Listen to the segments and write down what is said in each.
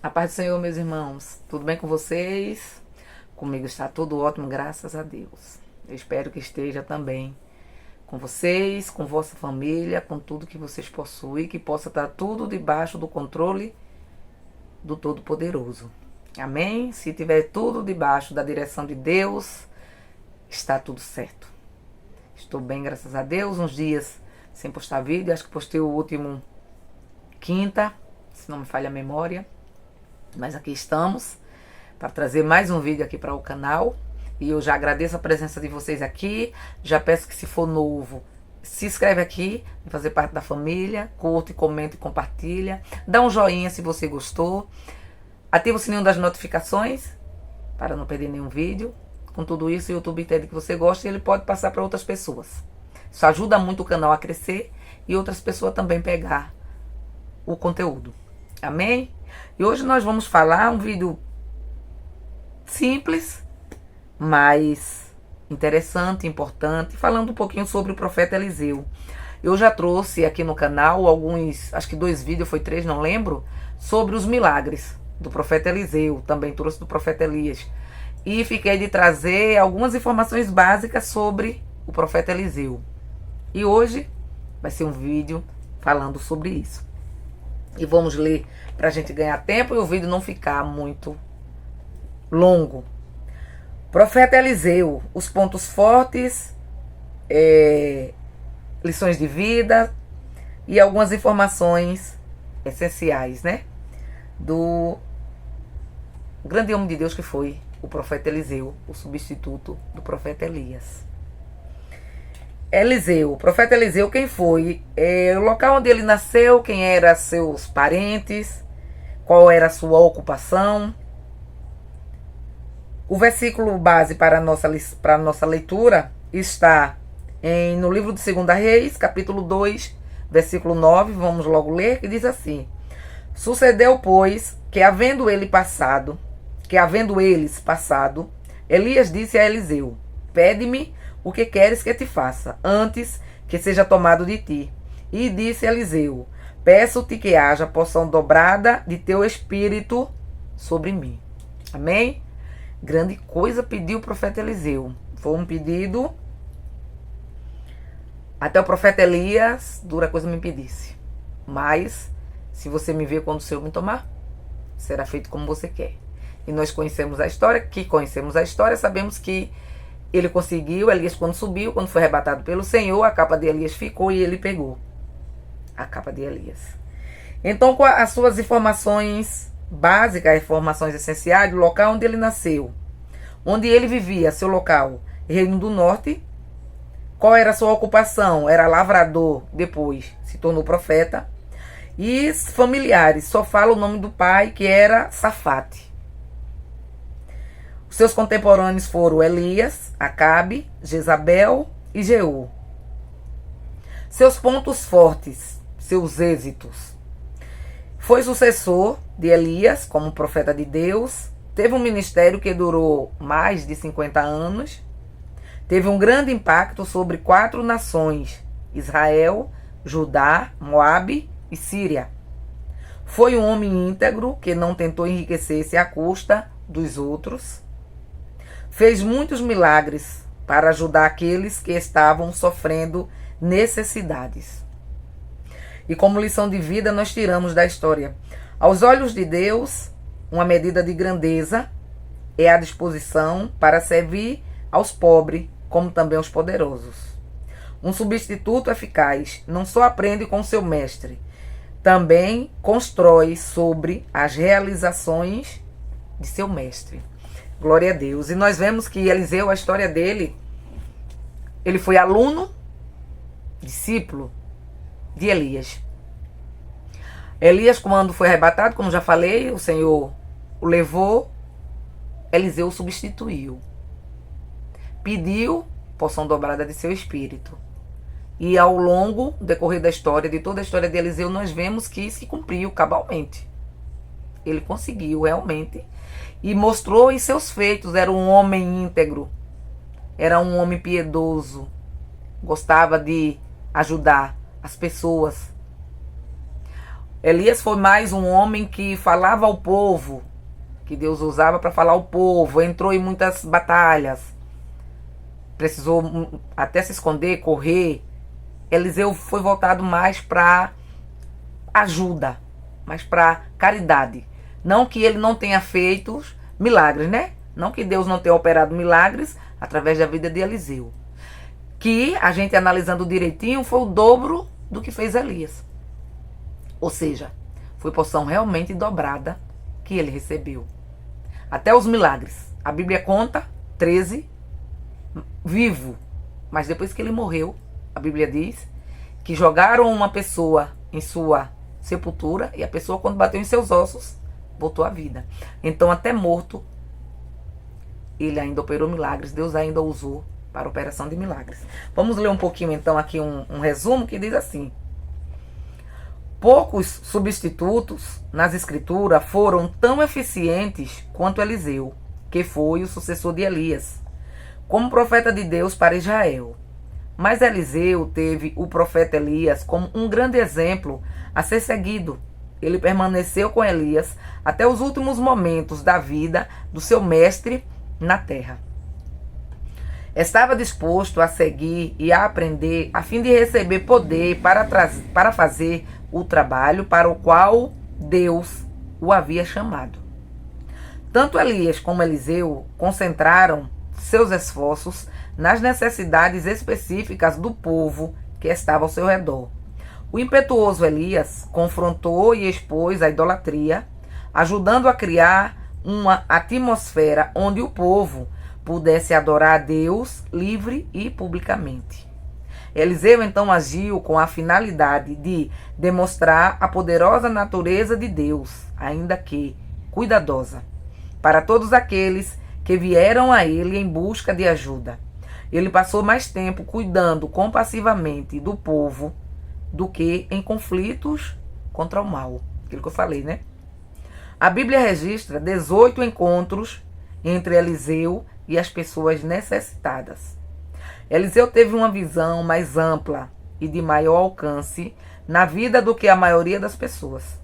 A paz do Senhor, meus irmãos. Tudo bem com vocês? Comigo está tudo ótimo, graças a Deus. Eu espero que esteja também com vocês, com vossa família, com tudo que vocês possuem, que possa estar tudo debaixo do controle do Todo-Poderoso. Amém? Se tiver tudo debaixo da direção de Deus, está tudo certo. Estou bem, graças a Deus. Uns dias sem postar vídeo, acho que postei o último quinta, se não me falha a memória. Mas aqui estamos para trazer mais um vídeo aqui para o canal. E eu já agradeço a presença de vocês aqui. Já peço que, se for novo, se inscreve aqui, para fazer parte da família. Curte, comenta e compartilha. Dá um joinha se você gostou. Ativa o sininho das notificações para não perder nenhum vídeo. Com tudo isso, o YouTube entende que você gosta e ele pode passar para outras pessoas. Isso ajuda muito o canal a crescer e outras pessoas também pegar o conteúdo. Amém? E hoje nós vamos falar um vídeo simples, mas interessante, importante, falando um pouquinho sobre o profeta Eliseu. Eu já trouxe aqui no canal alguns, acho que 2 vídeos, foi 3, não lembro, sobre os milagres do profeta Eliseu. Também trouxe do profeta Elias. E fiquei de trazer algumas informações básicas sobre o profeta Eliseu. E hoje vai ser um vídeo falando sobre isso. E vamos ler para a gente ganhar tempo e o vídeo não ficar muito longo. Profeta Eliseu, os pontos fortes, lições de vida e algumas informações essenciais, né? Do grande homem de Deus que foi o profeta Eliseu, o substituto do profeta Elias. Eliseu, o profeta Eliseu, quem foi? O local onde ele nasceu, quem eram seus parentes, qual era a sua ocupação. O versículo base para a nossa leitura está no livro de 2 Reis, capítulo 2, versículo 9, vamos logo ler, que diz assim: Sucedeu, pois, que havendo eles passado, Elias disse a Eliseu: Pede-me o que queres que te faça, antes que seja tomado de ti. E disse Eliseu: Peço-te que haja porção dobrada de teu espírito sobre mim. Amém? Grande coisa pediu o profeta Eliseu. Foi um pedido. Até o profeta Elias, dura coisa me pedisse. Mas, se você me ver quando o Senhor me tomar, será feito como você quer. E nós conhecemos a história, sabemos que ele conseguiu. Elias, quando subiu, quando foi arrebatado pelo Senhor, a capa de Elias ficou e ele pegou a capa de Elias. Então, com as suas informações básicas, informações essenciais do local onde ele nasceu, onde ele vivia, seu local, Reino do Norte, qual era a sua ocupação? Era lavrador, depois se tornou profeta. E familiares, só fala o nome do pai, que era Safate. Os seus contemporâneos foram Elias, Acabe, Jezabel e Jeú. Seus pontos fortes, seus êxitos. Foi sucessor de Elias como profeta de Deus. Teve um ministério que durou mais de 50 anos. Teve um grande impacto sobre 4 nações: Israel, Judá, Moabe e Síria. Foi um homem íntegro que não tentou enriquecer-se à custa dos outros. Fez muitos milagres para ajudar aqueles que estavam sofrendo necessidades. E como lição de vida, nós tiramos da história: aos olhos de Deus, uma medida de grandeza é a disposição para servir aos pobres, como também aos poderosos. Um substituto eficaz não só aprende com seu mestre, também constrói sobre as realizações de seu mestre. Glória a Deus. E nós vemos que Eliseu, a história dele, ele foi aluno, discípulo de Elias. Elias, quando foi arrebatado, como já falei, o Senhor o levou, Eliseu o substituiu. Pediu porção dobrada de seu espírito. E ao longo do decorrer da história, de toda a história de Eliseu, nós vemos que se cumpriu cabalmente. Ele conseguiu realmente e mostrou em seus feitos. Era um homem íntegro, era um homem piedoso, gostava de ajudar as pessoas. Elias foi mais um homem que falava ao povo, que Deus usava para falar ao povo, entrou em muitas batalhas, precisou até se esconder, correr. Eliseu foi voltado mais para ajuda, mais para caridade. Não que ele não tenha feito milagres, né? Não que Deus não tenha operado milagres através da vida de Eliseu. Que a gente analisando direitinho foi o dobro do que fez Elias. Ou seja, foi porção realmente dobrada que ele recebeu. Até os milagres. A Bíblia conta 13 vivo. Mas depois que ele morreu, a Bíblia diz que jogaram uma pessoa em sua sepultura e a pessoa, quando bateu em seus ossos, voltou à vida. Então, até morto, ele ainda operou milagres. Deus ainda o usou para a operação de milagres. Vamos ler um pouquinho, então, aqui um resumo que diz assim: poucos substitutos nas escrituras foram tão eficientes quanto Eliseu, que foi o sucessor de Elias, como profeta de Deus para Israel. Mas Eliseu teve o profeta Elias como um grande exemplo a ser seguido. Ele permaneceu com Elias até os últimos momentos da vida do seu mestre na terra. Estava disposto a seguir e a aprender a fim de receber poder para fazer o trabalho para o qual Deus o havia chamado. Tanto Elias como Eliseu concentraram seus esforços nas necessidades específicas do povo que estava ao seu redor. O impetuoso Elias confrontou e expôs a idolatria, ajudando a criar uma atmosfera onde o povo pudesse adorar a Deus livre e publicamente. Eliseu então agiu com a finalidade de demonstrar a poderosa natureza de Deus, ainda que cuidadosa, para todos aqueles que vieram a ele em busca de ajuda. Ele passou mais tempo cuidando compassivamente do povo do que em conflitos contra o mal. Aquilo que eu falei, né? A Bíblia registra 18 encontros entre Eliseu e as pessoas necessitadas. Eliseu teve uma visão mais ampla e de maior alcance na vida do que a maioria das pessoas.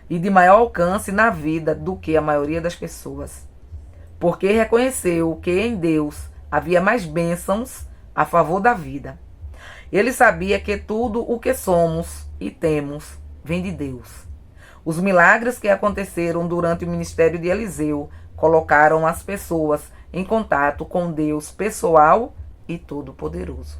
E de maior alcance na vida do que a maioria das pessoas. Porque reconheceu que em Deus havia mais bênçãos a favor da vida. Ele sabia que tudo o que somos e temos vem de Deus. Os milagres que aconteceram durante o ministério de Eliseu colocaram as pessoas em contato com Deus pessoal e todo-poderoso.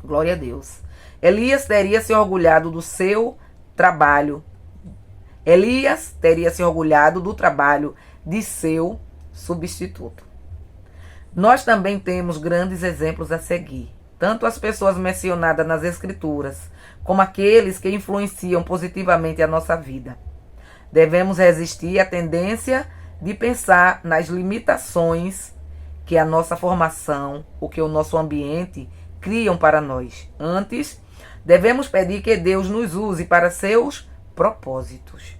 Glória a Deus. Elias teria se orgulhado do seu trabalho. Elias teria se orgulhado do trabalho de seu substituto. Nós também temos grandes exemplos a seguir. Tanto as pessoas mencionadas nas Escrituras, como aqueles que influenciam positivamente a nossa vida. Devemos resistir à tendência de pensar nas limitações que a nossa formação, o que o nosso ambiente criam para nós. Antes, devemos pedir que Deus nos use para seus propósitos.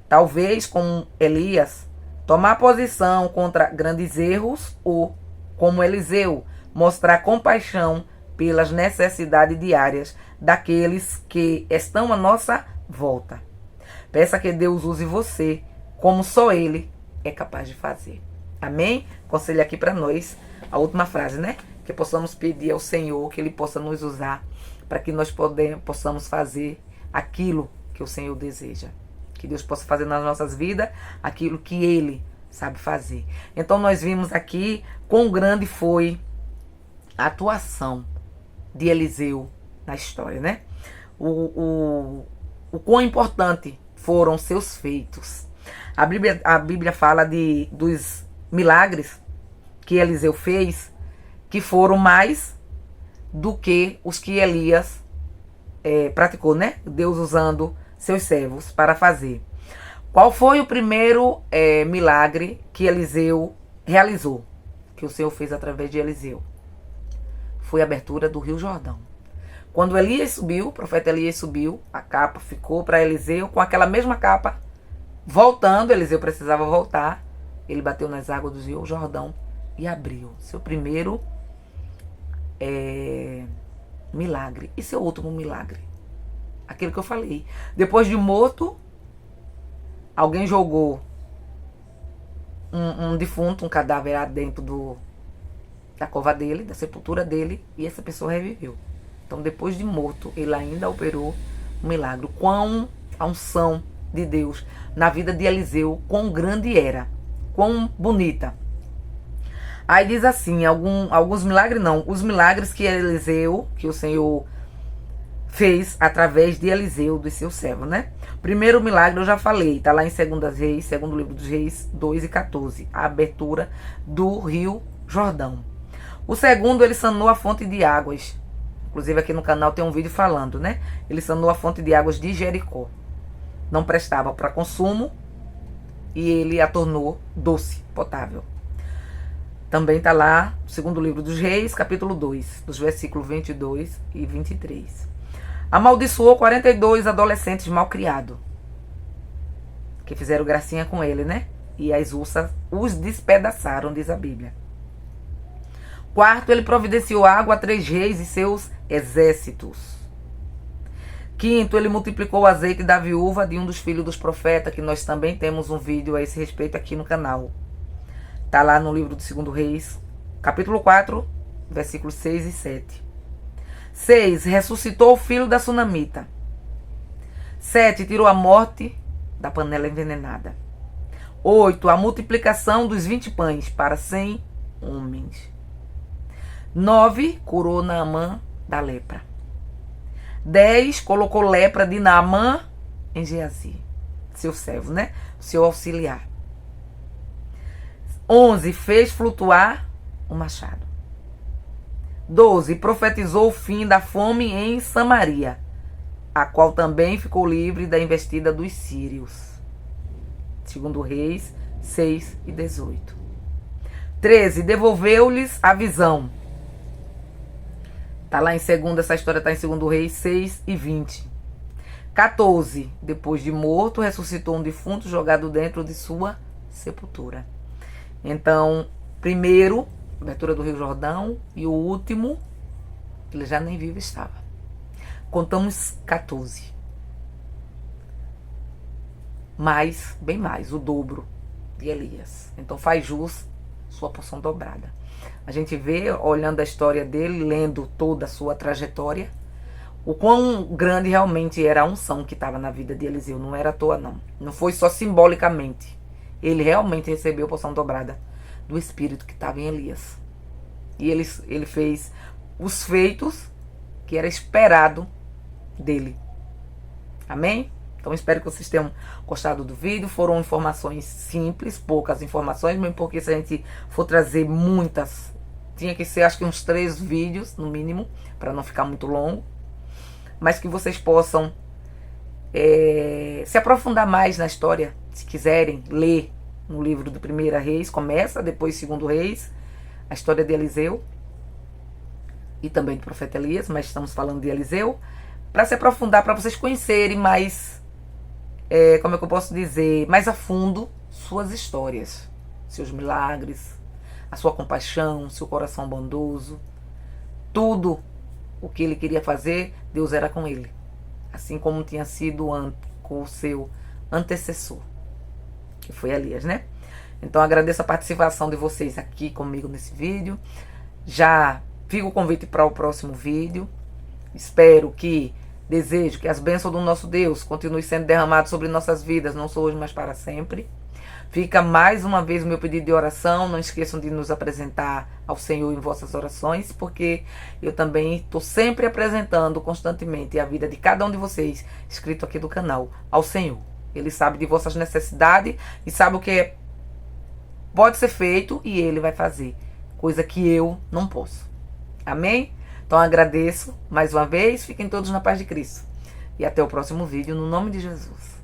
Talvez, como Elias, tomar posição contra grandes erros ou, como Eliseu, mostrar compaixão pelas necessidades diárias daqueles que estão à nossa volta. Peça que Deus use você como só Ele é capaz de fazer. Amém? Conselho aqui para nós, a última frase, né? Que possamos pedir ao Senhor que Ele possa nos usar para que nós possamos fazer aquilo que o Senhor deseja. Que Deus possa fazer nas nossas vidas aquilo que Ele sabe fazer. Então nós vimos aqui quão grande foi a atuação de Eliseu na história, né? O quão importante foram seus feitos. A Bíblia fala dos milagres que Eliseu fez, que foram mais do que os que Elias praticou, né? Deus usando seus servos para fazer. Qual foi o primeiro milagre que Eliseu realizou? Que o Senhor fez através de Eliseu? Foi a abertura do Rio Jordão. Quando Elias subiu, o profeta Elias subiu, a capa ficou para Eliseu, com aquela mesma capa, voltando, Eliseu precisava voltar, ele bateu nas águas do Rio Jordão e abriu seu primeiro milagre. E seu último milagre? Aquilo que eu falei. Depois de morto, alguém jogou um defunto, um cadáver lá dentro da cova dele, da sepultura dele, e essa pessoa reviveu. Então, depois de morto, ele ainda operou um milagre. Quão a unção de Deus na vida de Eliseu, quão grande era, quão bonita. Aí diz assim, alguns milagres não, os milagres que Eliseu, que o Senhor fez através de Eliseu, dos seus servos, né? Primeiro milagre eu já falei, tá lá em 2 Reis, segundo livro dos Reis 2:14, a abertura do rio Jordão. O segundo, ele sanou a fonte de águas. Inclusive aqui no canal tem um vídeo falando, né? Ele sanou a fonte de águas de Jericó. Não prestava para consumo e ele a tornou doce, potável. Também está lá, segundo livro dos Reis, capítulo 2, dos versículos 22 e 23. Amaldiçoou 42 adolescentes malcriados, que fizeram gracinha com ele, né? E as ursas os despedaçaram, diz a Bíblia. Quarto, ele providenciou água a 3 reis e seus exércitos. Quinto, ele multiplicou o azeite da viúva de um dos filhos dos profetas, que nós também temos um vídeo a esse respeito aqui no canal. Está lá no livro do 2 Reis, capítulo 4, versículos 6 e 7. 6. Ressuscitou o filho da sunamita. 7. Tirou a morte da panela envenenada. 8. A multiplicação dos 20 pães para 100 homens. 9. Curou Naamã da lepra. 10. Colocou lepra de Naamã em Geazi, seu servo, né? Seu auxiliar. 11. Fez flutuar o machado. 12. Profetizou o fim da fome em Samaria, a qual também ficou livre da investida dos sírios. 2 Reis 6 e 18. 13. Devolveu-lhes a visão. Está lá em 2, essa história está em 2 Reis 6 e 20. 14. Depois de morto, ressuscitou um defunto jogado dentro de sua sepultura. Então, primeiro, abertura do Rio Jordão, e o último, ele já nem vivo estava. Contamos 14. Mais, bem mais, o dobro de Elias. Então faz jus sua porção dobrada. A gente vê, olhando a história dele, lendo toda a sua trajetória, o quão grande realmente era a unção que estava na vida de Eliseu. Não era à toa, não. Não foi só simbolicamente. Ele realmente recebeu a porção dobrada do Espírito que estava em Elias. E ele fez os feitos que era esperado dele. Amém? Então espero que vocês tenham gostado do vídeo. Foram informações simples, poucas informações, mesmo porque se a gente for trazer muitas, tinha que ser acho que uns 3 vídeos no mínimo, para não ficar muito longo. Mas que vocês possam se aprofundar mais na história, se quiserem ler no livro do 1 Reis, começa, depois 2 Reis, a história de Eliseu e também do profeta Elias, mas estamos falando de Eliseu, para se aprofundar, para vocês conhecerem mais, como é que eu posso dizer, mais a fundo suas histórias, seus milagres, a sua compaixão, seu coração bondoso, tudo o que ele queria fazer, Deus era com ele, assim como tinha sido com o seu antecessor, que foi Elias, né? Então agradeço a participação de vocês aqui comigo nesse vídeo. Já fica o convite para o próximo vídeo. Desejo que as bênçãos do nosso Deus continuem sendo derramadas sobre nossas vidas, não só hoje, mas para sempre. Fica mais uma vez o meu pedido de oração. Não esqueçam de nos apresentar ao Senhor em vossas orações, porque eu também estou sempre apresentando constantemente a vida de cada um de vocês, inscrito aqui do canal, ao Senhor. Ele sabe de vossas necessidades e sabe o que pode ser feito e Ele vai fazer, coisa que eu não posso. Amém? Então agradeço mais uma vez. Fiquem todos na paz de Cristo. E até o próximo vídeo, no nome de Jesus.